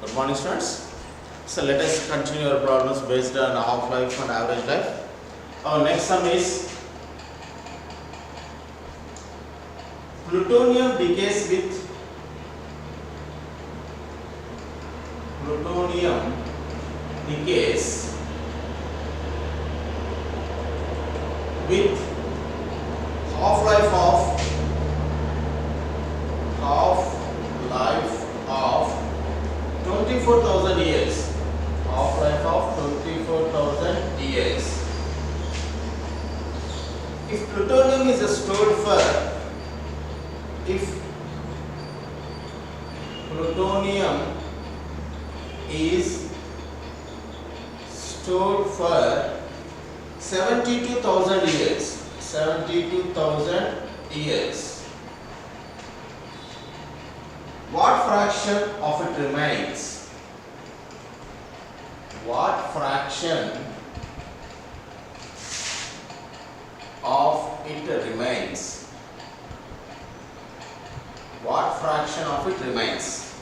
Good morning, students. So let us continue our problems based on half-life and average life. Our next sum is plutonium decays with half-life of 24,000 years. Half-life of 24,000 years. If plutonium is stored for is stored for 72,000 years. 72,000 years. What fraction of it remains? What fraction of it remains? What fraction of it remains?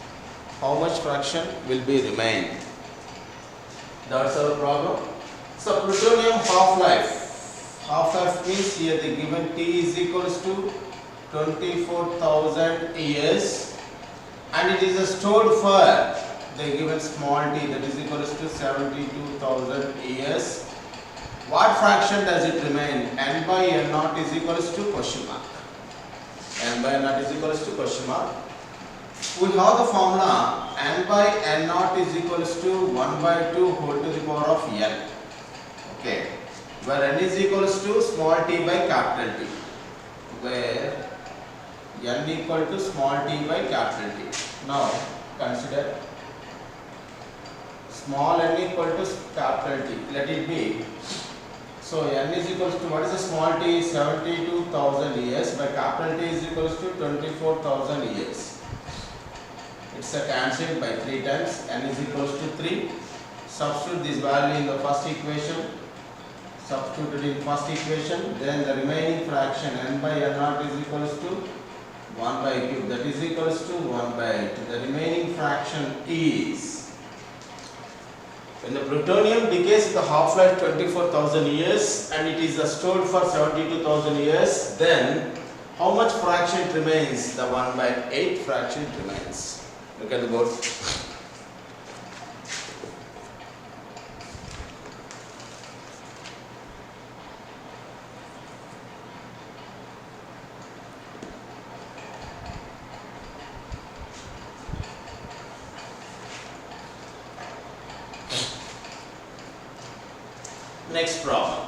How much fraction will be remain? That's our problem. So plutonium half-life. Half-life means here the given T is equals to 24,000 years and it is stored for the given small t, that is equals to 72,000 years. What fraction does it remain? N by N naught is equals to question mark. N by N naught is equals to question mark. We have the formula N by N naught is equals to 1 by 2 whole to the power of N. Okay. Where N is equals to small t by capital T. Where N equal to small t by capital T. Now consider small n equal to capital T. Let it be. So n is equals to, what is the small t? 72,000 years by capital T is equals to 24,000 years. It's a cancelled by 3 times. N is equals to 3. Substitute this value in the first equation. Substituted in first equation. Then the remaining fraction n by n naught is equals to 1 by cube. That is equals to 1 by 8. The remaining fraction is, when the plutonium decays with a half-life 24,000 years and it is stored for 72,000 years, then how much fraction remains? The 1 by 8 fraction remains. Look at the board. Next problem.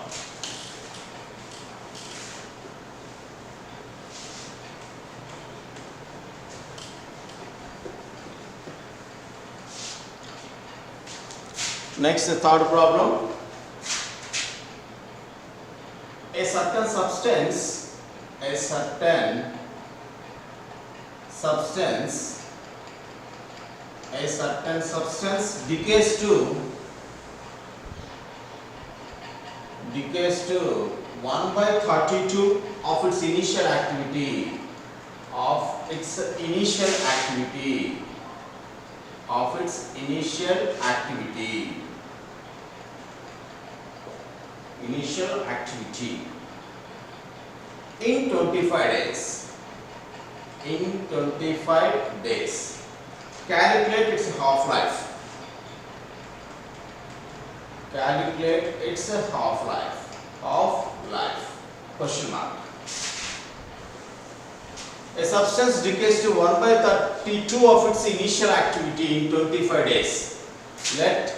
Next, the third problem. A certain substance decays to 1 by 32 of its initial activity. In 25 days. In 25 days. Calculate its half-life. Calculate its half-life. Question mark. A substance decays to 1 by 32 of its initial activity in 25 days. Let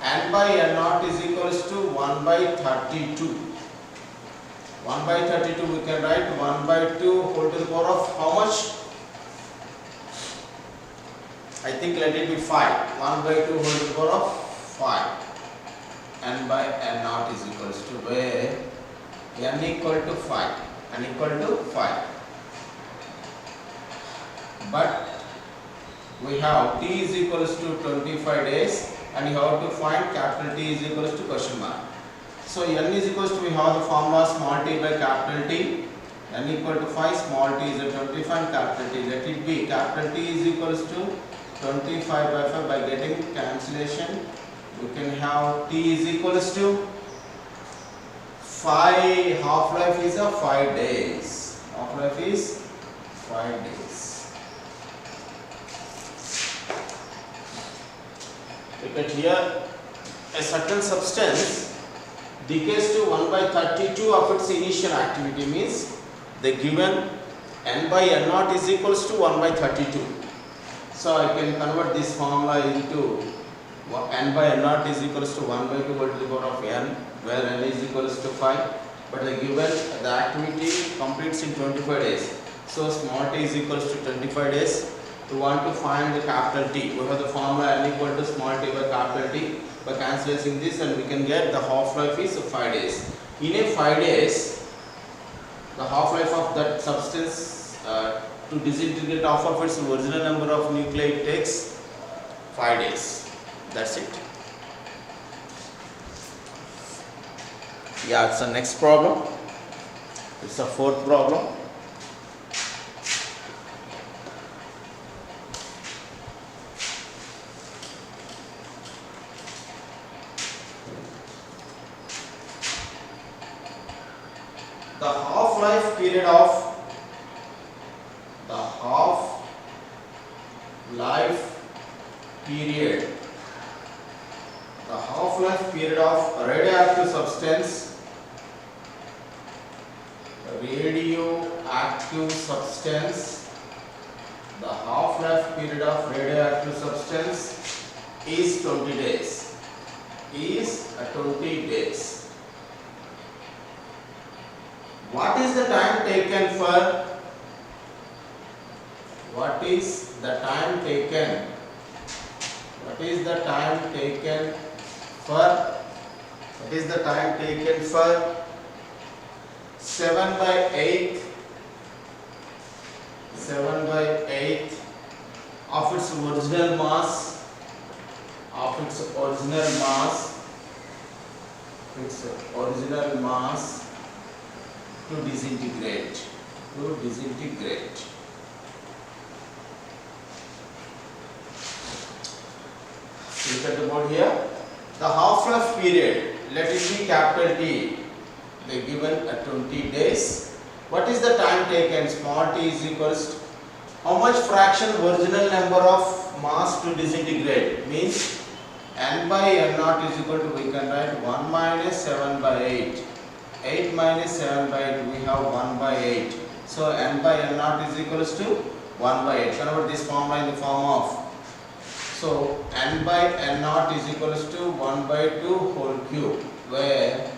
N by N naught is equals to 1 by 32. 1 by 32 we can write 1 by 2 whole to the power of how much? I think let it be 5. 1 by 2 whole to the power of 5. N by N naught is equals to, where N equal to 5. N equal to 5. But we have T is equals to 25 days and you have to find capital T is equals to question mark. So N is equals to, we have the formula small t by capital T. N equal to 5, small t is a 25 and capital T. Let it be capital T is equals to 25 by 5 by getting cancellation. We can have T is equals to 5, half-life is a 5 days. Half-life is 5 days. Look at here, a certain substance decays to 1 by 32 of its initial activity, means the given N by N naught is equals to 1 by 32. So I can convert this formula into N by N naught is equals to 1 by 2 to the power of N, where N is equals to 5, but the given the activity completes in 25 days. So small t is equals to 25 days. We want to find the capital T. We have the formula N equal to small t by capital T. By cancelling this, and we can get the half-life is 5 days. In a 5 days, the half-life of that substance to disintegrate off of its original number of nuclei takes 5 days. That's it. Yeah, it's the next problem. It's the fourth problem. The half-life period of radioactive substance, the half-life period of radioactive substance is 20 days. What is the time taken for? What is the time taken for 7 by 8 of its original mass to disintegrate. Look at the board here. The half-life period, let it be capital T. They given at 20 days. What is the time taken? Small t is equals to how much fraction original number of mass to disintegrate? Means n by n naught is equal to, we can write 1 minus 7 by 8. 8 minus 7 by 8, we have 1 by 8. So n by n naught is equals to 1 by 8. Convert this formula in the form of, so n by n naught is equals to 1 by 2 whole cube, where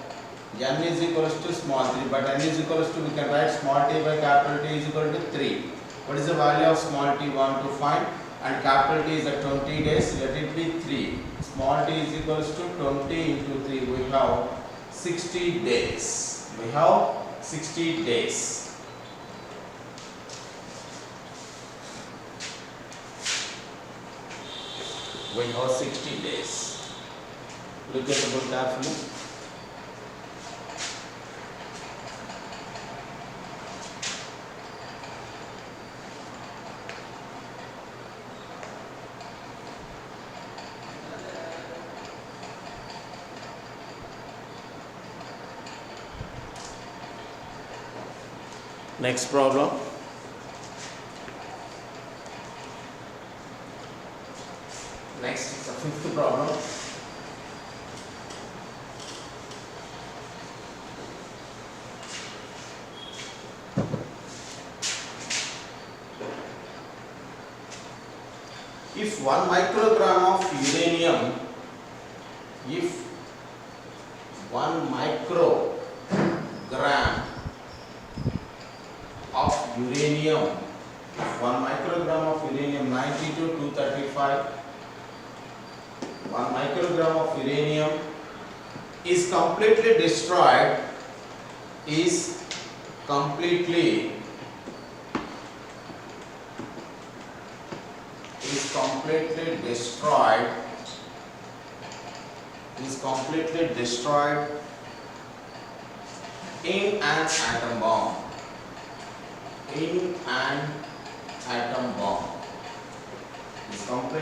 n is equals to small 3, but n is equals to, we can write small t by capital T is equal to 3. What is the value of small t? We want to find, and capital T is at 20 days, let it be 3. Small t is equals to 20 into 3, we have 60 days. We have 60 days. We have 60 days. Look at the book carefully. Next problem. Next is the fifth problem. If 1 microgram of uranium, if 1 microgram of uranium, 1 microgram of uranium 92-235, 1 microgram of uranium is completely destroyed, in an atom bomb. Is completely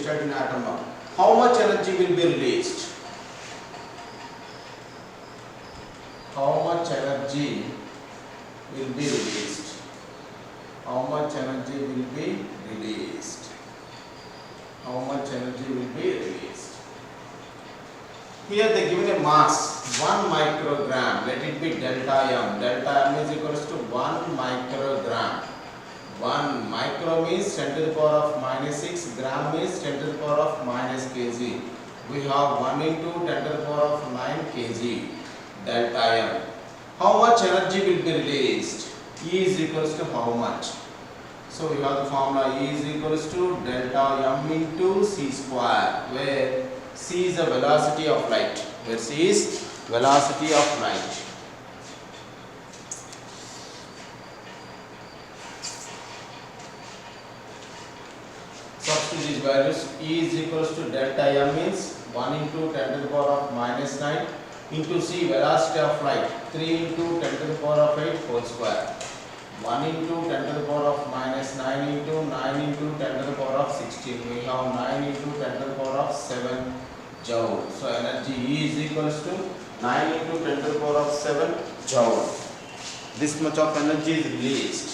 state in atom bomb. How much energy will be released? How much energy will be released? How much energy will be released? How much energy will be released? Here they given a mass 1 microgram. Let it be delta m. Delta m is equals to 1 microgram. 1 micro means 10 to the power of minus 6. Gram means 10 to the power of minus kg. We have 1 into 10 to the power of 9 kg. Delta m. How much energy will be released? E is equals to how much? So we have the formula E is equals to delta m into c square, where c is the velocity of light. Where c is velocity of light. Substitute these values. E is equals to delta m means 1 into 10 to the power of minus 9 into c velocity of light 3 into 10 to the power of 8 whole square. 1 into 10 to the power of minus 9 into 9 into 10 to the power of 16. We have 9 into 10 to the power of 7 joule. So energy E is equals to 9 into 10 to the power of 7 joule. This much of energy is released.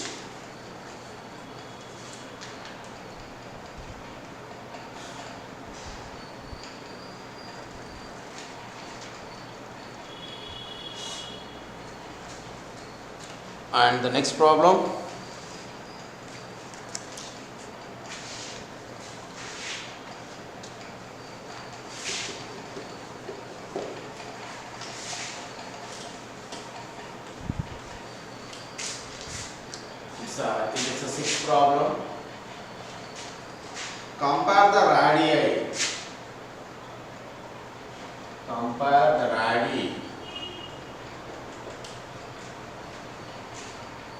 And the next problem, I think it's a sixth problem. Compare the radii. Compare the radii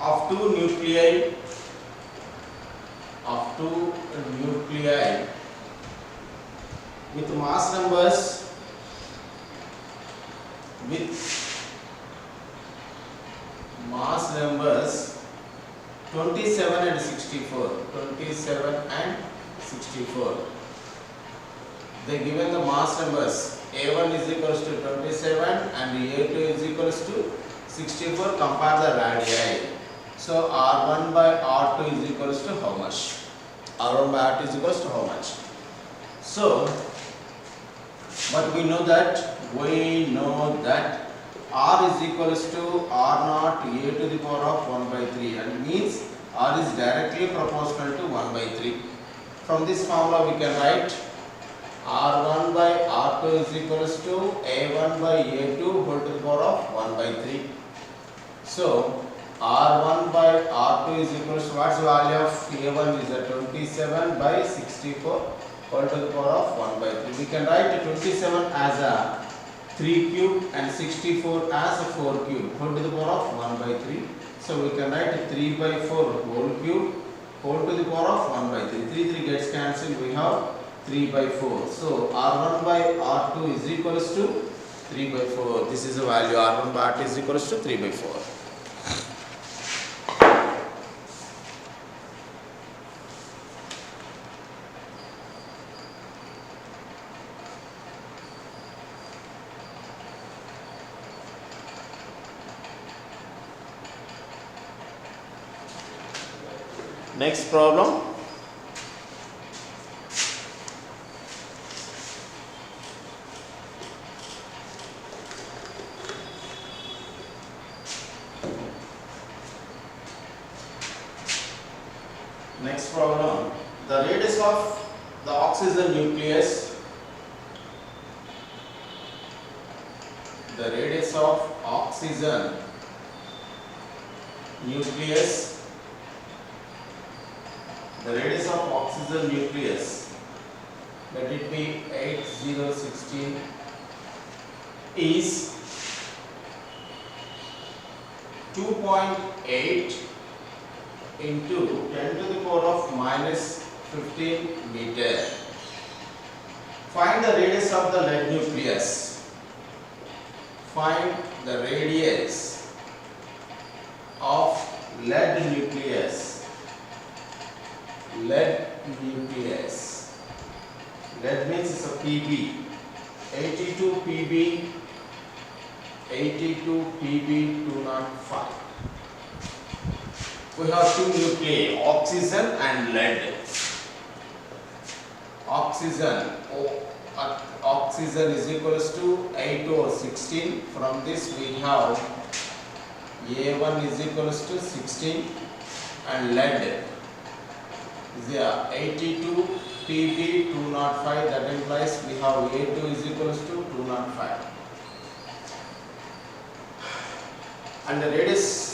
of two nuclei with mass numbers 27 and 64. 27 and 64. They given the mass numbers. A1 is equals to 27 and A2 is equals to 64. Compare the radii. So R1 by R2 is equals to how much? R1 by R2 is equals to how much? So, but we know that R is equals to R naught A to the power of 1 by 3, and means R is directly proportional to 1 by 3. From this formula we can write R1 by R2 is equals to A1 by A2 whole to the power of 1 by 3. So, R1 by R2 is equals to, what's the value of A1 is a 27 by 64 whole to the power of 1 by 3. We can write 27 as a 3 cube and 64 as a 4 cube whole to the power of 1 by 3. So we can write 3 by 4 whole cube whole to the power of 1 by 3. 3 gets cancelled, we have 3 by 4. So R1 by R2 is equals to 3 by 4. This is the value. R1 by R2 is equals to 3 by 4. Next problem. Next problem. The radius of the oxygen nucleus. The radius of oxygen nucleus. The radius of oxygen nucleus, let it be 8016, is 2.8 into 10 to the power of minus 15 meter. Find the radius of the lead nucleus. Find the radius of lead nucleus. Lead nucleus. Lead means it's a Pb. 82 Pb, 82 Pb 205. We have two nuclei, oxygen and lead. Oxygen is equals to 8 over 16. From this we have A1 is equals to 16 and lead is 82 Pb 205. That implies we have A2 is equals to 205. And the radius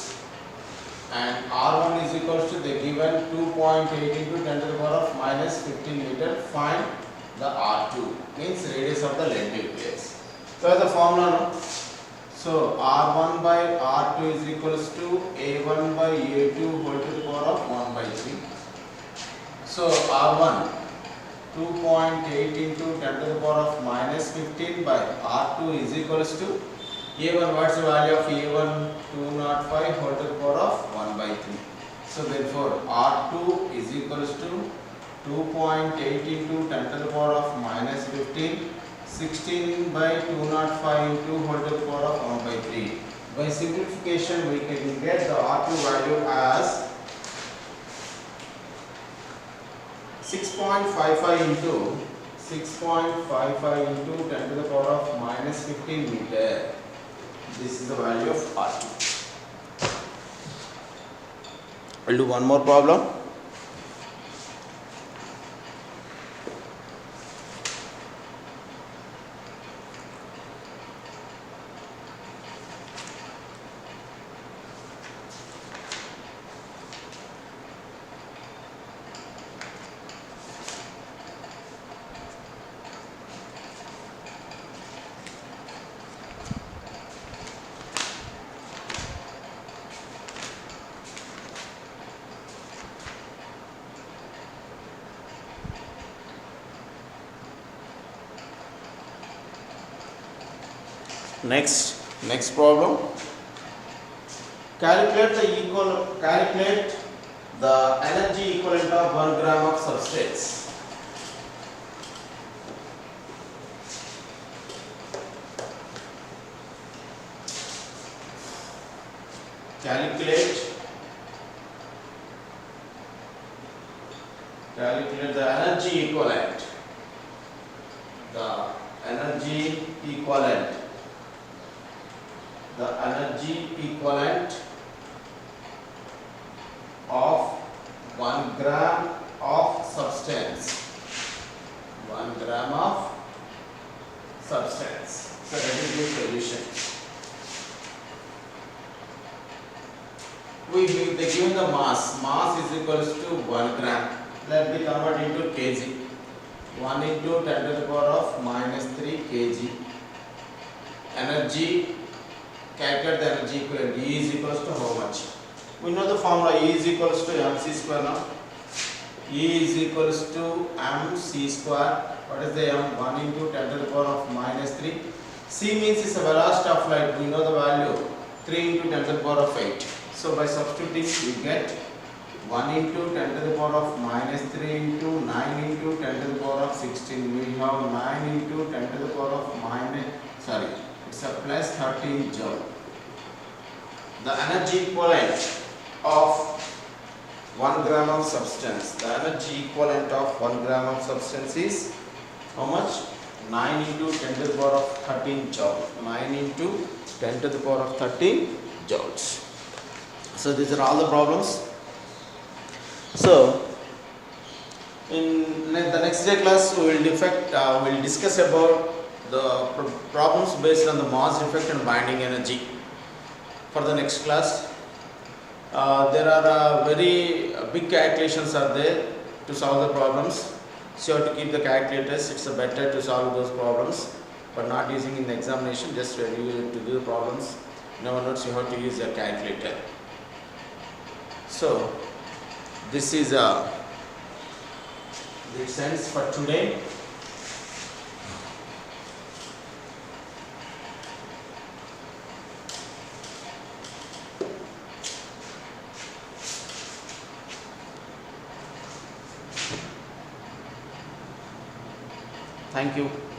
and R1 is equals to the given 2.8 into 10 to the power of minus 15 meter. Find the R2 means radius of the lead nucleus. So the formula no? So R1 by R2 is equals to A1 by A2 whole to the power of 1 by 3. So R1 2.8 into 10 to the power of minus 15 by R2 is equals to A1, what's the value of A1? 205 whole to the power of 1 by 3. So therefore R2 is equals to 2.8 into 10 to the power of minus 15, 16 by 205 into whole to the power of 1 by 3. By simplification we can get the R2 value as 6.55 into 10 to the power of minus 15 meter. This is the value of R2. I'll do one more problem. Next problem. Calculate the energy equivalent of 1 gram of substance. Calculate the energy equivalent. The energy equivalent of 1 gram of substance. 1 gram of substance. So that is the solution. They given the mass. Mass is equals to 1 gram. Let me convert into kg. 1 into 10 to the power of minus 3 kg. Energy. Calculate the energy equivalent. E is equals to how much? We know the formula. E is equals to mc square now. E is equals to mc square. What is the m? 1 into 10 to the power of minus 3. C means it's a velocity of light. We know the value. 3 into 10 to the power of 8. So by substituting we get 1 into 10 to the power of minus 3 into 9 into 10 to the power of 16. We have 9 into 10 to the power of it's a plus 13 joule. The energy equivalent of 1 gram of substance. The energy equivalent of 1 gram of substance is how much? 9 into 10 to the power of 13 joule. 9 into 10 to the power of 13 joules. So these are all the problems. So in the next day class we will discuss about the problems based on the mass effect and binding energy. For the next class, there are very big calculations are there to solve the problems. So you have to keep the calculators. It's better to solve those problems, but not using in the examination. Just review to do the problems. In our notes, you have to use your calculator. So this is the sense for today. Thank you.